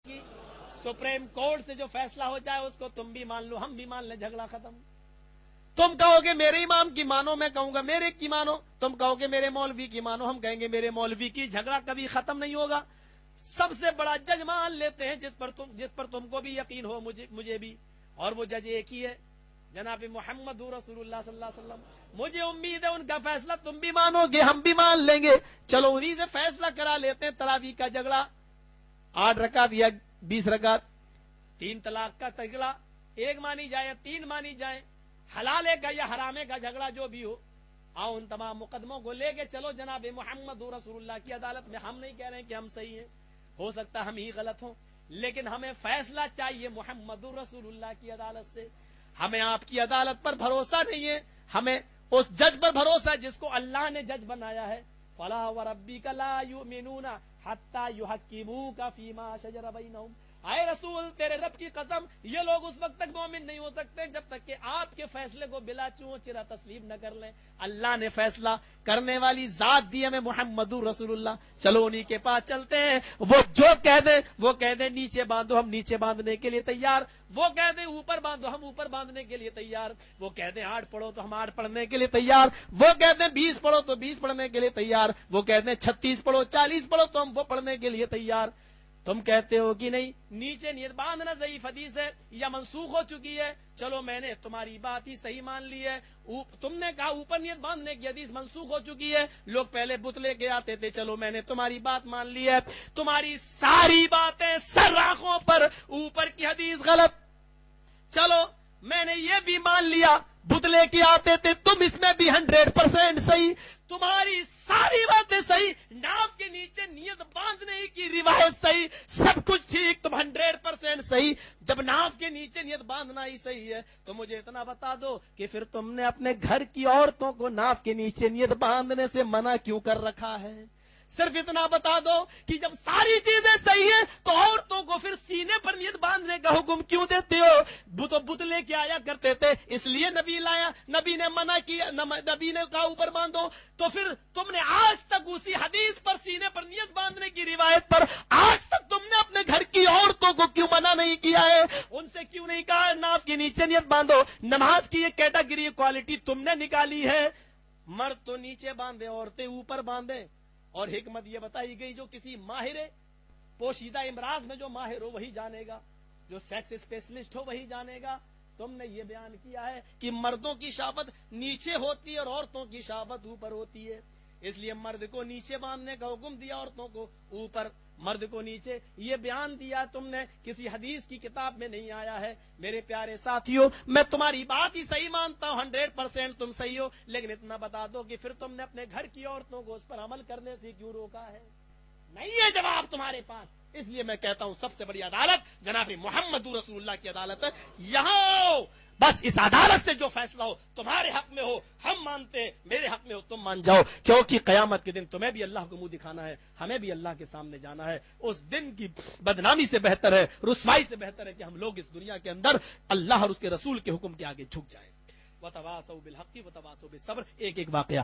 कि supreme court से जो फैसला हो जाए उसको तुम भी मान लो, हम भी मान ले, झगड़ा खत्म। तुम कहोगे मेरे इमाम की मानो, मैं कहूंगा मेरे की मानो, तुम कहोगे मेरे मौलवी की मानो, हम कहेंगे मेरे मौलवी की। झगड़ा कभी खत्म नहीं होगा। सबसे बड़ा जज मान लेते हैं जिस पर तुमको भी यकीन हो, मुझे भी, और वो जज एक ही है, जनाब मोहम्मद रसूलुल्लाह सल्लल्लाहु अलैहि वसल्लम। मुझे उम्मीद है उनका फैसला तुम भी मानोगे, हम भी मान लेंगे। चलो उन्हीं से फैसला करा लेते हैं। तरावी का झगड़ा 8 रकात या 20 रकात, 3 तलाक का झगड़ा 1 मानी जाए या 3 मानी जाए, हलाले का या हरामे का झगड़ा जो भी हो, आओ उन तमाम मुकदमों को लेके चलो जनाब मोहम्मद रसूलुल्लाह की अदालत में। हम नहीं कह रहे हैं कि हम सही हैं, हो सकता हम ही गलत हों, लेकिन हमें फैसला चाहिए मोहम्मद रसूलुल्लाह की अदालत से। हमें आपकी अदालत पर भरोसा नहीं है, हमें उस जज पर भरोसा है जिसको अल्लाह ने जज बनाया है। फला व रब्बिका ला युमिनूना हत्ता युहक्किमूका फीमा शजर बैनहुम। आए रसूल तेरे रब की कसम, ये लोग उस वक्त तक मोमिन नहीं हो सकते जब तक कि आपके फैसले को बिला चूं चिरा तस्लीम न कर लें। अल्लाह ने फैसला करने वाली जात दी हमें मोहम्मदुर रसूलुल्लाह। चलो उन्हीं के पास चलते हैं। वो जो कह दे वो कह दे नीचे बांधो, हम नीचे बांधने के लिए तैयार। वो कह दे ऊपर बांधो, हम ऊपर बांधने के लिए तैयार। वो कह दे 8 पढ़ो तो हम 8 पढ़ने के लिए तैयार। वो कह दे 20 पढ़ो तो 20 पढ़ने के लिए तैयार। वो कह दे 36 पढ़ो 40 पढ़ो तो हम वो पढ़ने के लिए तैयार। तुम कहते हो कि नहीं नीचे नियत बांधना सही हदीस है या मनसूख हो चुकी है, चलो मैंने तुम्हारी बात ही सही मान ली है। तुमने कहा ऊपर नियत बांधने की हदीस मनसूख हो चुकी है, लोग पहले बुत लेके आते थे, चलो मैंने तुम्हारी बात मान ली है। तुम्हारी सारी बातें सर आंखों पर, ऊपर की हदीस गलत, चलो मैंने ये भी मान लिया बुत लेके आते थे, तुम इसमें भी 100% सही, तुम्हारी सारी बातें सही, नाव के नीचे नियत बांधने की रिवायत सही, सब कुछ ठीक, तुम 100% सही। जब नाव के नीचे नियत बांधना ही सही है तो मुझे इतना बता दो कि फिर तुमने अपने घर की औरतों को नाव के नीचे नियत बांधने से मना क्यों कर रखा है? सिर्फ इतना बता दो कि जब सारी चीजें सही है तो औरतों को फिर सीने पर नियत बांधने का हुक्म क्यों देते हो? तो बुत लेके आया करते थे इसलिए नबी लाया, नबी ने मना किया, नबी ने कहा ऊपर बांधो, तो फिर तुमने आज तक उसी हदीस पर सीने पर नियत बांधने की रिवायत पर आज तक तुमने अपने घर की औरतों को क्यों मना नहीं किया है? उनसे क्यों नहीं कहा नाव के नीचे नियत बांधो? नमाज की ये कैटेगरी क्वालिटी तुमने निकाली है, मर्द तो नीचे बांधे औरतें ऊपर बांधे। और हिकमत ये बताई गई जो किसी माहिर पोशीदा इमराज में जो माहिर हो वही जानेगा, जो सेक्स स्पेशलिस्ट हो वही जानेगा। तुमने ये बयान किया है कि मर्दों की शावत नीचे होती है और औरतों की शावत ऊपर होती है, इसलिए मर्द को नीचे बांधने का हुक्म दिया, औरतों को ऊपर, मर्द को नीचे। ये बयान दिया तुमने, किसी हदीस की किताब में नहीं आया है। मेरे प्यारे साथियों, मैं तुम्हारी बात ही सही मानता हूं, 100% तुम सही हो, लेकिन इतना बता दो कि फिर तुमने अपने घर की औरतों को उस पर अमल करने से क्यों रोका है? नहीं है जवाब तुम्हारे पास। इसलिए मैं कहता हूं सबसे बड़ी अदालत जनाब मोहम्मद रसूलुल्लाह की अदालत है। यहां बस इस अदालत से जो फैसला हो, तुम्हारे हक में हो हम मानते, मेरे हक में हो तुम मान जाओ, क्योंकि कयामत के दिन तुम्हें भी अल्लाह को मुंह दिखाना है, हमें भी अल्लाह के सामने जाना है। उस दिन की बदनामी से बेहतर है, रुसवाई से बेहतर है कि हम लोग इस दुनिया के अंदर अल्लाह और उसके रसूल के हुक्म के आगे झुक जाए। वतवासौ बिल हक़्क़ि वतवासौ बिस सब्र। एक वाक़या